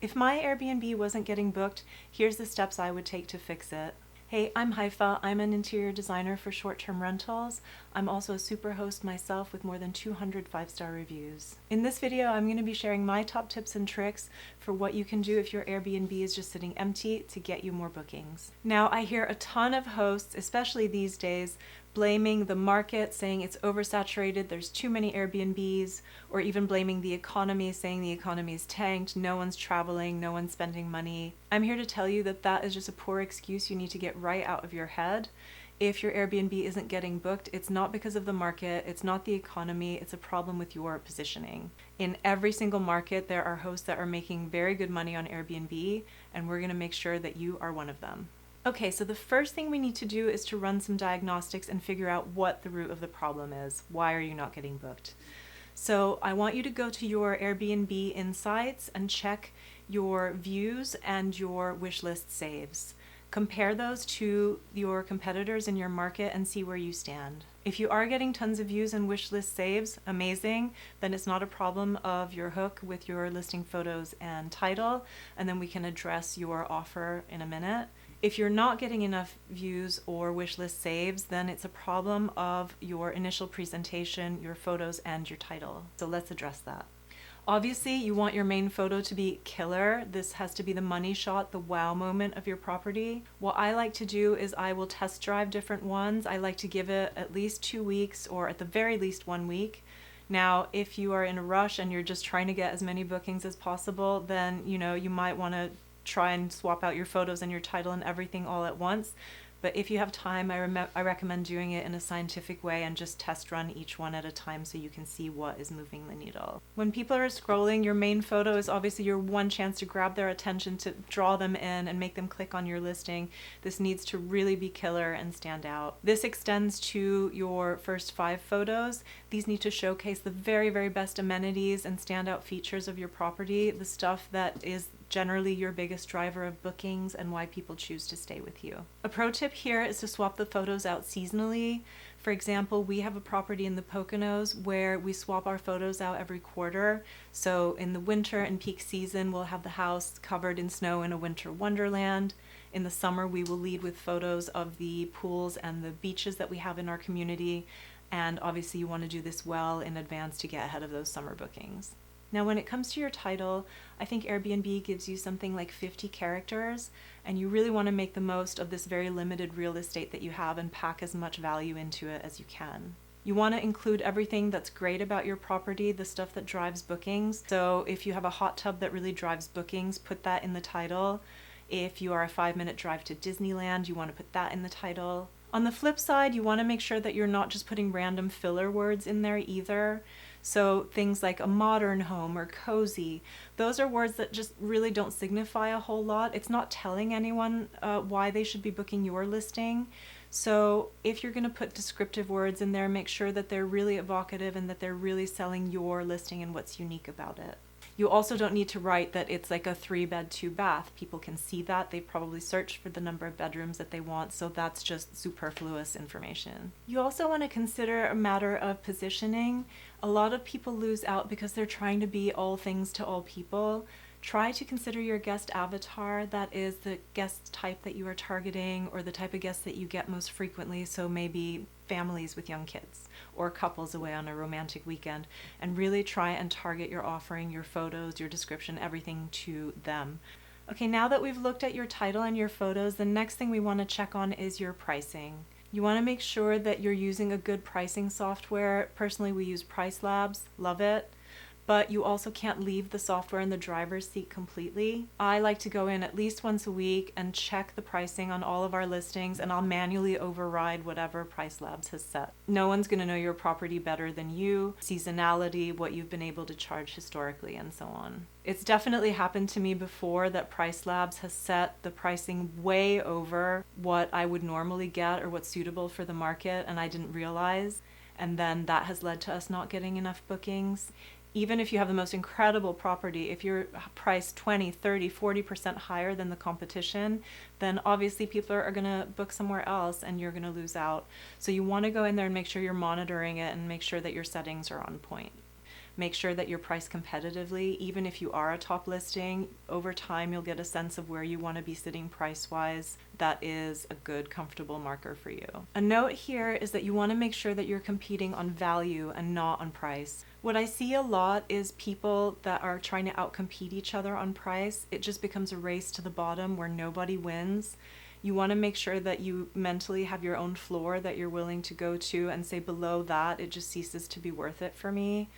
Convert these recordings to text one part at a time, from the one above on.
If my Airbnb wasn't getting booked, here's the steps I would take to fix it. Hey, I'm Haifa. I'm an interior designer for short-term rentals. I'm also a superhost myself with more than 200 five-star reviews. In this video, I'm going to be sharing my top tips and tricks for what you can do if your Airbnb is just sitting empty to get you more bookings. Now, I hear a ton of hosts, especially these days, blaming the market, saying it's oversaturated, there's too many Airbnbs, or even blaming the economy, saying the economy's tanked, no one's traveling, no one's spending money. I'm here to tell you that that is just a poor excuse you need to get right out of your head. If your Airbnb isn't getting booked, it's not because of the market, it's not the economy, it's a problem with your positioning. In every single market, there are hosts that are making very good money on Airbnb, and we're gonna make sure that you are one of them. Okay, so the first thing we need to do is to run some diagnostics and figure out what the root of the problem is. Why are you not getting booked? So I want you to go to your Airbnb insights and check your views and your wish list saves. Compare those to your competitors in your market and see where you stand. If you are getting tons of views and wish list saves, amazing, then it's not a problem of your hook with your listing photos and title, and then we can address your offer in a minute. If you're not getting enough views or wish list saves, then it's a problem of your initial presentation, your photos, and your title. So let's address that. Obviously, you want your main photo to be killer. This has to be the money shot, the wow moment of your property. What I like to do is I will test drive different ones. I like to give it at least 2 weeks or at the very least 1 week. Now, if you are in a rush and you're just trying to get as many bookings as possible, then you might want to try and swap out your photos and your title and everything all at once. But if you have time, I recommend doing it in a scientific way and just test run each one at a time so you can see what is moving the needle. When people are scrolling, your main photo is obviously your one chance to grab their attention, to draw them in and make them click on your listing. This needs to really be killer and stand out. This extends to your first 5 photos. These need to showcase the very, very best amenities and standout features of your property, the stuff that is generally your biggest driver of bookings and why people choose to stay with you. A pro tip here is to swap the photos out seasonally. For example, we have a property in the Poconos where we swap our photos out every quarter. So in the winter and peak season, we'll have the house covered in snow in a winter wonderland. In the summer, we will lead with photos of the pools and the beaches that we have in our community. And obviously you want to do this well in advance to get ahead of those summer bookings. Now, when it comes to your title, I think Airbnb gives you something like 50 characters, and you really want to make the most of this very limited real estate that you have and pack as much value into it as you can. You want to include everything that's great about your property, the stuff that drives bookings. So if you have a hot tub that really drives bookings, put that in the title. If you are a 5-minute drive to Disneyland, you want to put that in the title. On the flip side, you want to make sure that you're not just putting random filler words in there either. So things like a modern home or cozy, those are words that just really don't signify a whole lot. It's not telling anyone why they should be booking your listing. So if you're going to put descriptive words in there, make sure that they're really evocative and that they're really selling your listing and what's unique about it. You also don't need to write that it's like a 3-bed, 2-bath. People can see that. They probably search for the number of bedrooms that they want, so that's just superfluous information. You also want to consider a matter of positioning. A lot of people lose out because they're trying to be all things to all people. Try to consider your guest avatar, that is the guest type that you are targeting or the type of guests that you get most frequently, so maybe families with young kids or couples away on a romantic weekend, and really try and target your offering, your photos, your description, everything to them. Okay, now that we've looked at your title and your photos, the next thing we want to check on is your pricing. You want to make sure that you're using a good pricing software. Personally, we use Price Labs, love it. But you also can't leave the software in the driver's seat completely. I like to go in at least once a week and check the pricing on all of our listings, and I'll manually override whatever Price Labs has set. No one's going to know your property better than you, seasonality, what you've been able to charge historically, and so on. It's definitely happened to me before that Price Labs has set the pricing way over what I would normally get or what's suitable for the market, and I didn't realize. And then that has led to us not getting enough bookings. Even if you have the most incredible property, if you're priced 20, 30, 40% higher than the competition, then obviously people are going to book somewhere else and you're going to lose out. So you want to go in there and make sure you're monitoring it and make sure that your settings are on point. Make sure that you're priced competitively. Even if you are a top listing, over time you'll get a sense of where you want to be sitting price-wise. That is a good, comfortable marker for you. A note here is that you want to make sure that you're competing on value and not on price. What I see a lot is people that are trying to outcompete each other on price. It just becomes a race to the bottom where nobody wins. You want to make sure that you mentally have your own floor that you're willing to go to and say below that it just ceases to be worth it for me,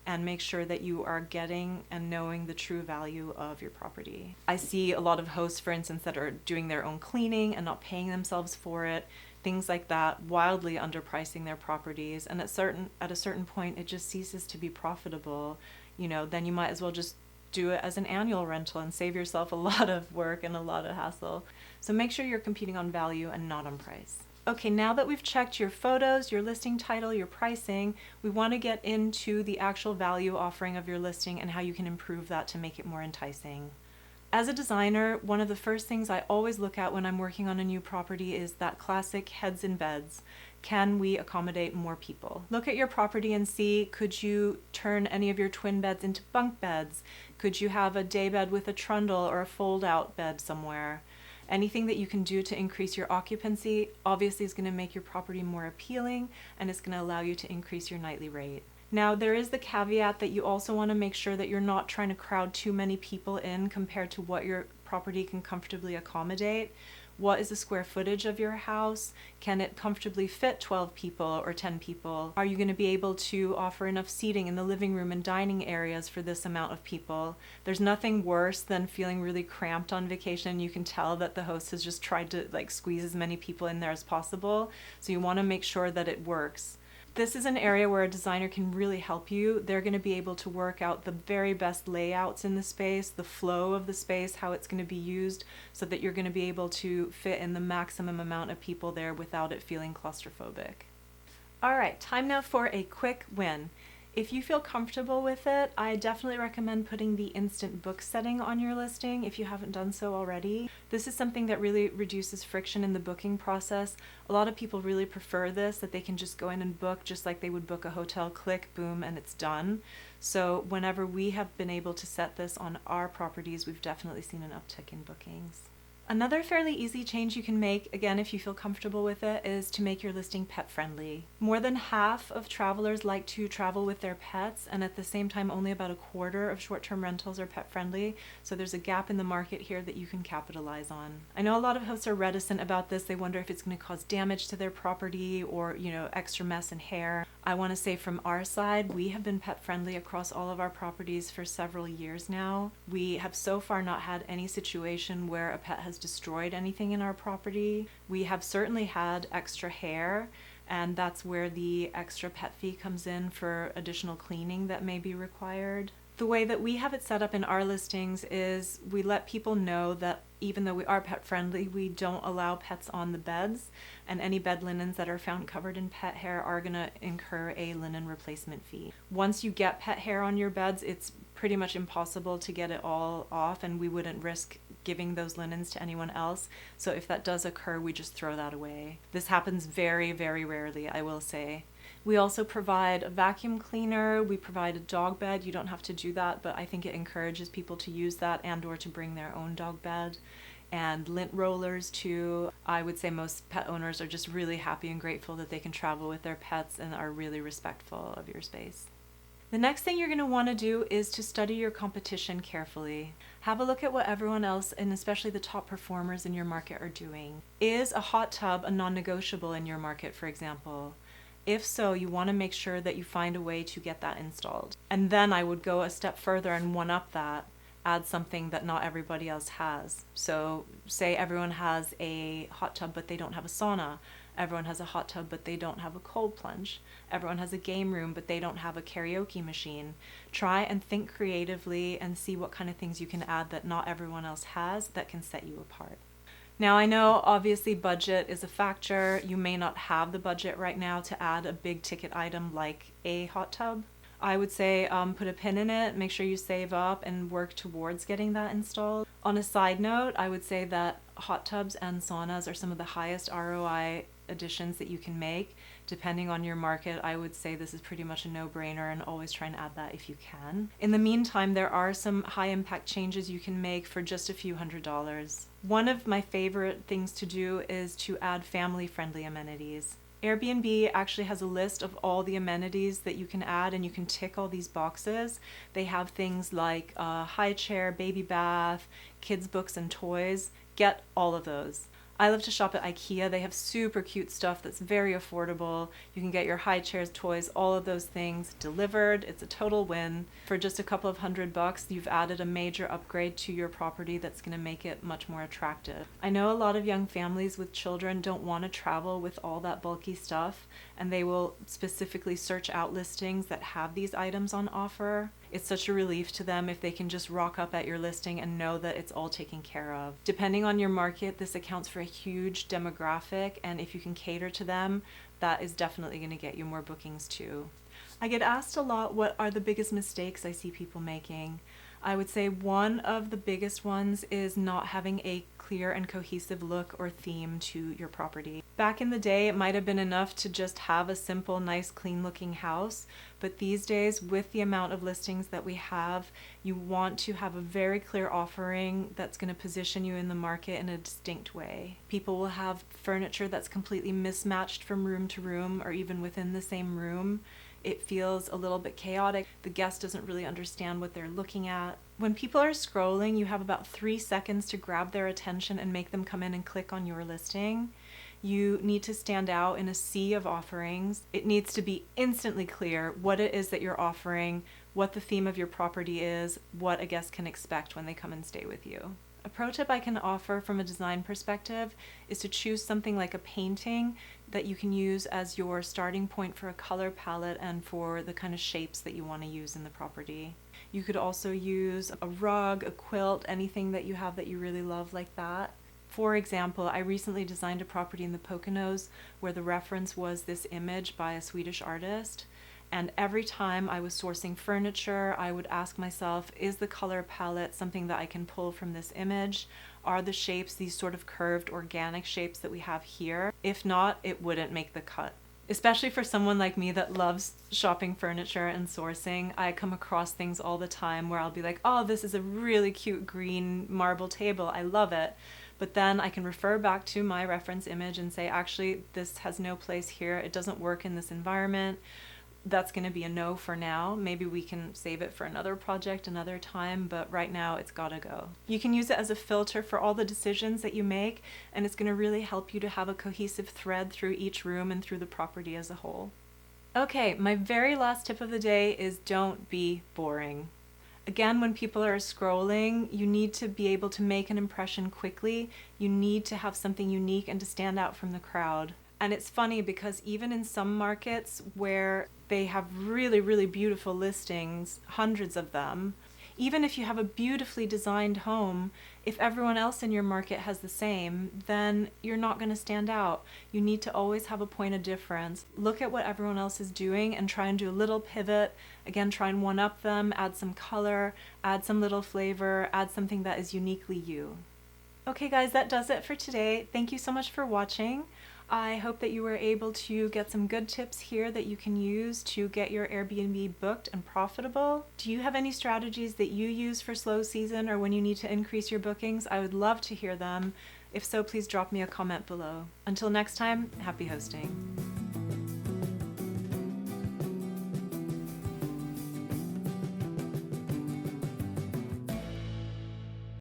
and make sure that you are getting and knowing the true value of your property. I see a lot of hosts, for instance, that are doing their own cleaning and not paying themselves for it, things like that, wildly underpricing their properties, and at a certain point it just ceases to be profitable. Then you might as well just do it as an annual rental and save yourself a lot of work and a lot of hassle. So make sure you're competing on value and not on price. Okay, now that we've checked your photos, your listing title, your pricing, we want to get into the actual value offering of your listing and how you can improve that to make it more enticing. As a designer, one of the first things I always look at when I'm working on a new property is that classic heads in beds. Can we accommodate more people? Look at your property and see, could you turn any of your twin beds into bunk beds? Could you have a day bed with a trundle or a fold-out bed somewhere? Anything that you can do to increase your occupancy obviously is going to make your property more appealing, and it's going to allow you to increase your nightly rate. Now, there is the caveat that you also want to make sure that you're not trying to crowd too many people in compared to what your property can comfortably accommodate. What is the square footage of your house? Can it comfortably fit 12 people or 10 people? Are you going to be able to offer enough seating in the living room and dining areas for this amount of people? There's nothing worse than feeling really cramped on vacation. You can tell that the host has just tried to squeeze as many people in there as possible. So you want to make sure that it works. This is an area where a designer can really help you. They're going to be able to work out the very best layouts in the space, the flow of the space, how it's going to be used, so that you're going to be able to fit in the maximum amount of people there without it feeling claustrophobic. All right, time now for a quick win. If you feel comfortable with it, I definitely recommend putting the instant book setting on your listing if you haven't done so already. This is something that really reduces friction in the booking process. A lot of people really prefer this, that they can just go in and book just like they would book a hotel, click, boom, and it's done. So whenever we have been able to set this on our properties, we've definitely seen an uptick in bookings. Another fairly easy change you can make, again if you feel comfortable with it, is to make your listing pet friendly. More than half of travelers like to travel with their pets, and at the same time only about a quarter of short-term rentals are pet friendly, so there's a gap in the market here that you can capitalize on. I know a lot of hosts are reticent about this. They wonder if it's going to cause damage to their property or extra mess and hair. I want to say from our side, we have been pet friendly across all of our properties for several years now. We have so far not had any situation where a pet has destroyed anything in our property. We have certainly had extra hair, and that's where the extra pet fee comes in for additional cleaning that may be required. The way that we have it set up in our listings is we let people know that even though we are pet friendly, we don't allow pets on the beds, and any bed linens that are found covered in pet hair are going to incur a linen replacement fee. Once you get pet hair on your beds, it's pretty much impossible to get it all off, and we wouldn't risk giving those linens to anyone else. So if that does occur, we just throw that away. This happens very, very rarely, I will say. We also provide a vacuum cleaner. We provide a dog bed. You don't have to do that, but I think it encourages people to use that and or to bring their own dog bed. And lint rollers too. I would say most pet owners are just really happy and grateful that they can travel with their pets and are really respectful of your space. The next thing you're going to want to do is to study your competition carefully. Have a look at what everyone else, and especially the top performers in your market, are doing. Is a hot tub a non-negotiable in your market, for example? If so, you want to make sure that you find a way to get that installed. And then I would go a step further and one-up that, add something that not everybody else has. So say everyone has a hot tub but they don't have a sauna. Everyone has a hot tub but they don't have a cold plunge. Everyone has a game room but they don't have a karaoke machine. Try and think creatively and see what kind of things you can add that not everyone else has that can set you apart. Now I know obviously budget is a factor. You may not have the budget right now to add a big ticket item like a hot tub. I would say put a pin in it, make sure you save up and work towards getting that installed. On a side note, I would say that hot tubs and saunas are some of the highest ROI additions that you can make Depending on your market, I would say this is pretty much a no-brainer, and always try and add that if you can. In the meantime, there are some high-impact changes you can make for just a few $100s. One of my favorite things to do is to add family-friendly amenities. Airbnb actually has a list of all the amenities that you can add, and you can tick all these boxes. They have things like high chair, baby bath, kids books and toys. Get all of those. I love to shop at IKEA. They have super cute stuff that's very affordable. You can get your high chairs, toys, all of those things delivered. It's a total win. For just a couple of $100, you've added a major upgrade to your property that's going to make it much more attractive. I know a lot of young families with children don't want to travel with all that bulky stuff, and they will specifically search out listings that have these items on offer. It's such a relief to them if they can just rock up at your listing and know that it's all taken care of. Depending on your market, this accounts for a huge demographic, and if you can cater to them, that is definitely going to get you more bookings too. I get asked a lot, what are the biggest mistakes I see people making? I would say one of the biggest ones is not having a clear and cohesive look or theme to your property. Back in the day, it might have been enough to just have a simple, nice, clean looking house, but these days, with the amount of listings that we have, you want to have a very clear offering that's going to position you in the market in a distinct way. People will have furniture that's completely mismatched from room to room, or even within the same room. It feels a little bit chaotic. The guest doesn't really understand what they're looking at. When people are scrolling, you have about 3 seconds to grab their attention and make them come in and click on your listing. You need to stand out in a sea of offerings. It needs to be instantly clear what it is that you're offering, what the theme of your property is, what a guest can expect when they come and stay with you. A pro tip I can offer from a design perspective is to choose something like a painting that you can use as your starting point for a color palette and for the kind of shapes that you want to use in the property. You could also use a rug, a quilt, anything that you have that you really love like that. For example, I recently designed a property in the Poconos where the reference was this image by a Swedish artist. And every time I was sourcing furniture, I would ask myself, is the color palette something that I can pull from this image? Are the shapes these sort of curved organic shapes that we have here? If not, it wouldn't make the cut. Especially for someone like me that loves shopping furniture and sourcing, I come across things all the time where I'll be like, oh, this is a really cute green marble table. I love it. But then I can refer back to my reference image and say, actually, this has no place here. It doesn't work in this environment. That's going to be a no for now. Maybe we can save it for another project another time, but right now it's gotta go. You can use it as a filter for all the decisions that you make, and it's going to really help you to have a cohesive thread through each room and through the property as a whole. Okay, my very last tip of the day is don't be boring. Again, when people are scrolling, you need to be able to make an impression quickly. You need to have something unique and to stand out from the crowd. And it's funny because even in some markets where they have really, really beautiful listings, hundreds of them, even if you have a beautifully designed home, if everyone else in your market has the same, then you're not going to stand out. You need to always have a point of difference. Look at what everyone else is doing and try and do a little pivot. Again, try and one-up them, add some color, add some little flavor, add something that is uniquely you. Okay guys, that does it for today. Thank you so much for watching. I hope that you were able to get some good tips here that you can use to get your Airbnb booked and profitable. Do you have any strategies that you use for slow season or when you need to increase your bookings? I would love to hear them. If so, please drop me a comment below. Until next time, happy hosting.